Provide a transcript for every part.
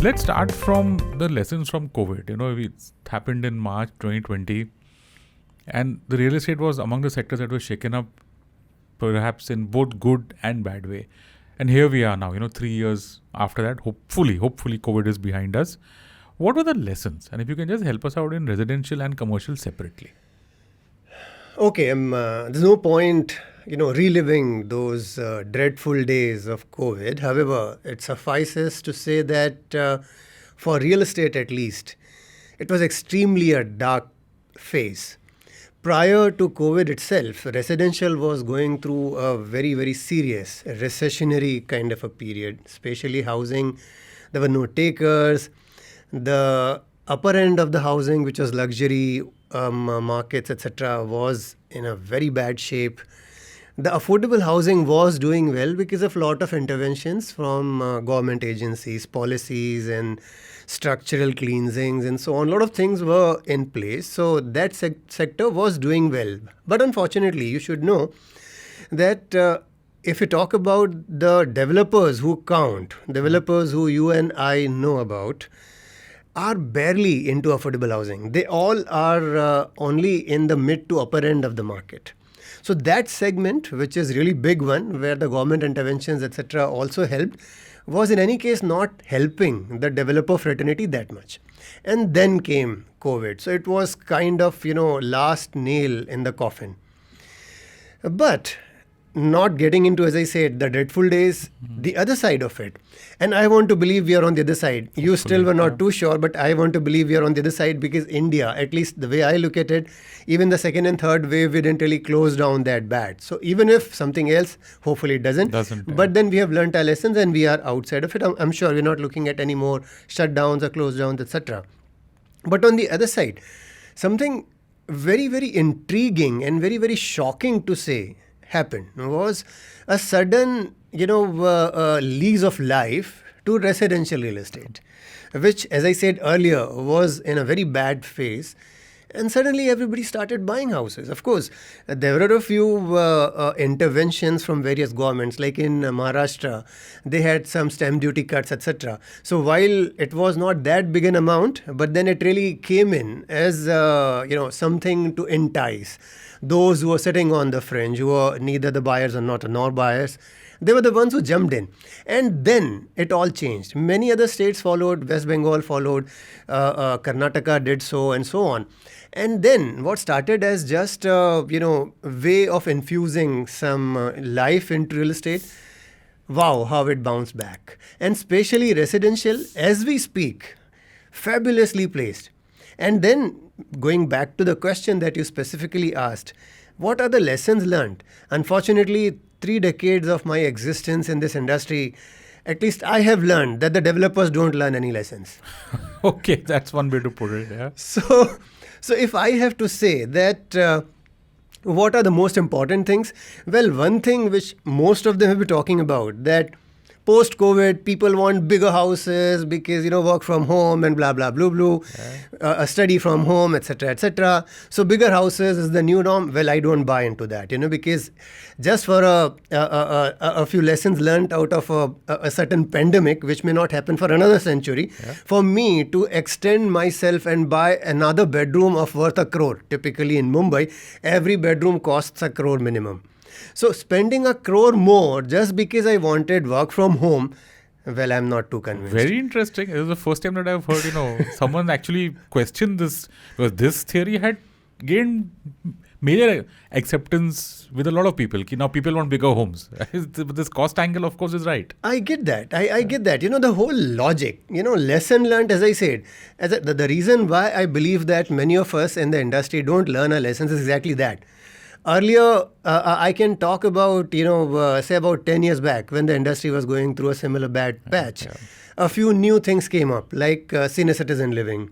Let's start from the lessons from COVID. It happened in March 2020, and the real estate was among the sectors that were shaken up, perhaps in both good and bad way. And here we are now, 3 years after that. Hopefully COVID is behind us. What were the lessons? And if you can just help us out in residential and commercial separately. Okay, there's no point, reliving those dreadful days of COVID. However, it suffices to say that for real estate at least, it was extremely a dark phase. Prior to COVID itself, residential was going through a very, very serious recessionary kind of a period, especially housing. There were no takers. The upper end of the housing, which was luxury markets, etc., was in a very bad shape. The affordable housing was doing well because of a lot of interventions from government agencies, policies and structural cleansings and so on. A lot of things were in place. So that sector was doing well. But unfortunately, you should know that if you talk about the developers who count, developers who you and I know about, are barely into affordable housing. They all are only in the mid to upper end of the market. So that segment, which is really big one, where the government interventions, etc., also helped, was in any case not helping the developer fraternity that much. And then came COVID. So it was kind of, last nail in the coffin. But not getting into, as I said, the dreadful days, the other side of it. And I want to believe we are on the other side. You still were not too sure, but I want to believe we are on the other side because India, at least the way I look at it, even the second and third wave, we didn't really close down that bad. So even if something else, hopefully it doesn't. But then we have learnt our lessons and we are outside of it. I'm sure we're not looking at any more shutdowns or close downs, etc. But on the other side, something very, very intriguing and very, very shocking to say happened was a sudden, lease of life to residential real estate, which, as I said earlier, was in a very bad phase. And suddenly everybody started buying houses. Of course, there were a few interventions from various governments, like in Maharashtra, they had some stamp duty cuts, etc. So while it was not that big an amount, but then it really came in as, something to entice those who were sitting on the fringe, who were neither the buyers nor buyers. They were the ones who jumped in. And then it all changed. Many other states followed, West Bengal followed, Karnataka did so, and so on. And then what started as just way of infusing some life into real estate, wow, how it bounced back. And especially residential, as we speak, fabulously placed. And then going back to the question that you specifically asked, what are the lessons learned? Unfortunately, 3 decades of my existence in this industry, at least I have learned that the developers don't learn any lessons. Okay, that's one way to put it, yeah. So if I have to say that what are the most important things? Well, one thing which most of them have been talking about, that post-COVID, people want bigger houses because, work from home and blah, blah, blue, blue, study from home, etc., etc. So bigger houses is the new norm. Well, I don't buy into that, because just for a few lessons learned out of a certain pandemic, which may not happen for another century, for me to extend myself and buy another bedroom of worth 1 crore, typically in Mumbai, every bedroom costs 1 crore minimum. So spending 1 crore more just because I wanted work from home, well, I'm not too convinced. Very interesting. It was the first time that I've heard, someone actually questioned this, because this theory had gained major acceptance with a lot of people. Now people want bigger homes. This cost angle, of course, is right. I get that. I get that. The whole logic, lesson learned, as I said, the reason why I believe that many of us in the industry don't learn our lessons is exactly that. Earlier, I can talk about, say about 10 years back when the industry was going through a similar bad patch. A few new things came up, like senior citizen living,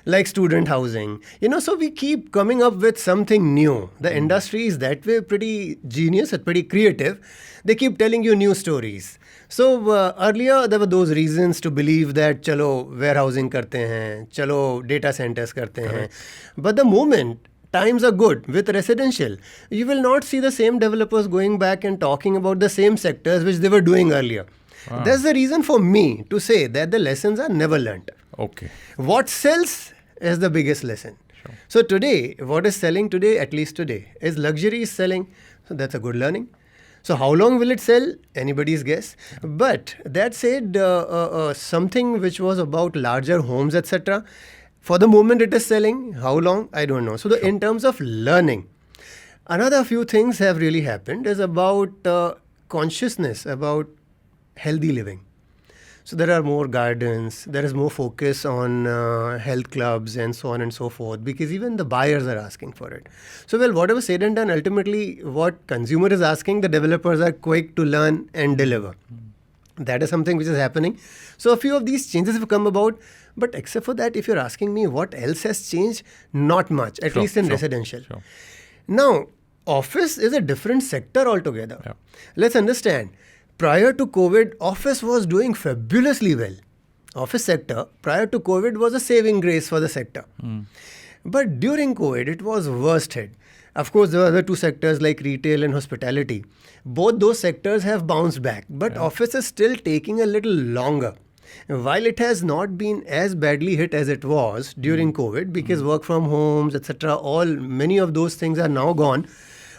like student housing. So we keep coming up with something new. The industry is that way pretty genius and pretty creative. They keep telling you new stories. So earlier there were those reasons to believe that chalo warehousing karte hain, chalo data centers karte hain. But the moment times are good with residential, you will not see the same developers going back and talking about the same sectors which they were doing earlier. Ah. That's the reason for me to say that the lessons are never learnt. Okay. What sells is the biggest lesson. Sure. So today, what is selling today, at least today, is luxury is selling. So that's a good learning. So how long will it sell? Anybody's guess. But that said, something which was about larger homes, etc. For the moment it is selling. How long? I don't know. So in terms of learning, another few things have really happened is about consciousness, about healthy living. So there are more gardens, there is more focus on health clubs and so on and so forth, because even the buyers are asking for it. So well, whatever said and done, ultimately what consumer is asking, the developers are quick to learn and deliver. That is something which is happening. So a few of these changes have come about, but except for that, if you're asking me what else has changed, not much, at least in residential. Sure. Now, office is a different sector altogether. Yeah. Let's understand. Prior to COVID, office was doing fabulously well. Office sector, prior to COVID, was a saving grace for the sector. But during COVID, it was worst hit. Of course, there were other two sectors like retail and hospitality. Both those sectors have bounced back, but office is still taking a little longer. While it has not been as badly hit as it was during COVID, because work from homes, etc., many of those things are now gone.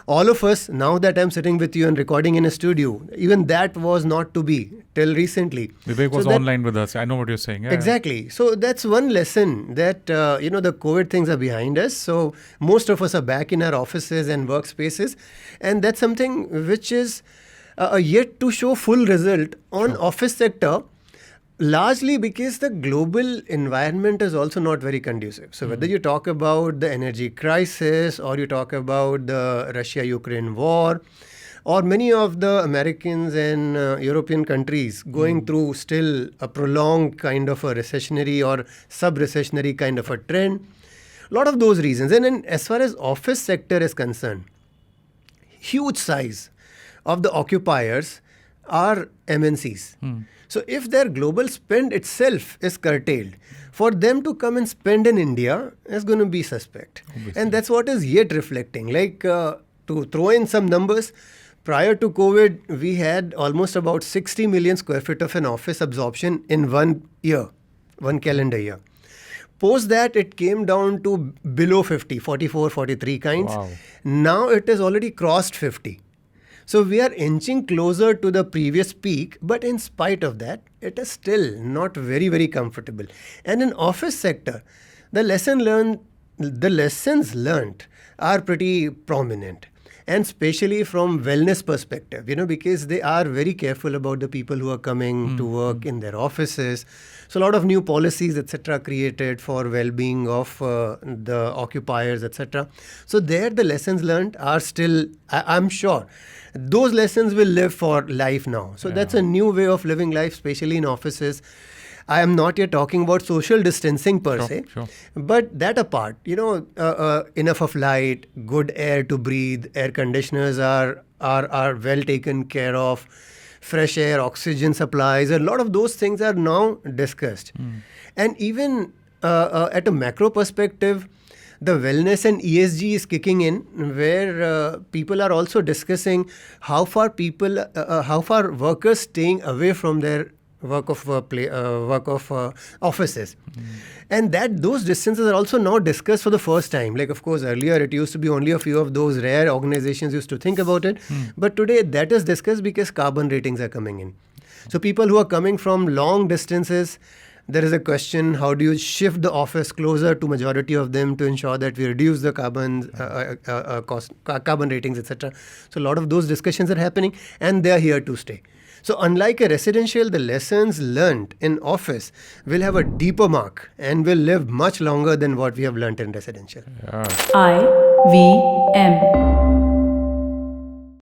All of us, now that I'm sitting with you and recording in a studio, even that was not to be till recently. Vivek was online with us. I know what you're saying. Yeah. Exactly. So that's one lesson that, the COVID things are behind us. So most of us are back in our offices and workspaces. And that's something which is yet to show full result on office sector. Largely because the global environment is also not very conducive. So whether you talk about the energy crisis or you talk about the Russia-Ukraine war or many of the Americans and European countries going through still a prolonged kind of a recessionary or sub-recessionary kind of a trend, a lot of those reasons. And then as far as office sector is concerned, huge size of the occupiers are MNCs. So if their global spend itself is curtailed, for them to come and spend in India is going to be suspect. Obviously. And that's what is yet reflecting. Like to throw in some numbers, prior to COVID, we had almost about 60 million square feet of an office absorption in 1 year, 1 calendar year. Post that, it came down to below 50, 44, 43 kinds. Wow. Now it has already crossed 50. So we are inching closer to the previous peak, but in spite of that, it is still not very, very comfortable. And in office sector, the lessons learned are pretty prominent. And especially from wellness perspective, because they are very careful about the people who are coming to work in their offices. So a lot of new policies, etc., created for well-being of the occupiers, etc. So there the lessons learned are still, I'm sure, those lessons will live for life now. So that's a new way of living life, especially in offices. I am not yet talking about social distancing per se, but that apart, enough of light, good air to breathe, air conditioners are well taken care of, fresh air, oxygen supplies, a lot of those things are now discussed. And even at a macro perspective, the wellness and ESG is kicking in, where people are also discussing how far workers staying away from their work of offices. And those distances are also now discussed for the first time. Like, of course, earlier it used to be only a few of those rare organizations used to think about it. But today that is discussed because carbon ratings are coming in. So people who are coming from long distances, there is a question, how do you shift the office closer to majority of them to ensure that we reduce the carbon ratings, etc. So a lot of those discussions are happening and they are here to stay. So unlike a residential, the lessons learned in office will have a deeper mark and will live much longer than what we have learned in residential. IVM